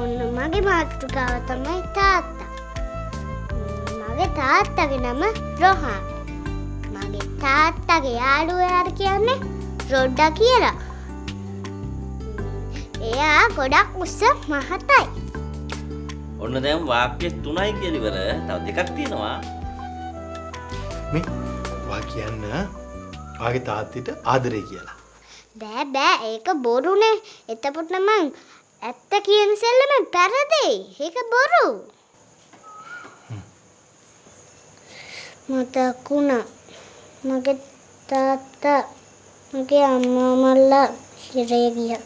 ඔන්න මගේ මාතෘකාව තමයි තාත්තා. මගේ තාත්තගේ නම රොහාන්. මගේ තාත්තගේ යාළුවයාට කියන්නේ රොඩ්ඩා කියලා. එයා ගොඩක් උස්ස මහතයි. ඔන්න දැන් වාක්‍ය 3යි කියලා ඉවර. තව දෙකක් තියෙනවා. මේ වා කියන්න වාගේ තාත්තිට ආදරේ කියලා. බෑ ඒක බොරුනේ. එතකොට මං ඇත්ත කියන සෙල්ලම පෙරදෙයි. ඒක බොරු. මතකුණා මගේ තාත්තා මගේ අම්මා මල්ලා හිරේ ගියා.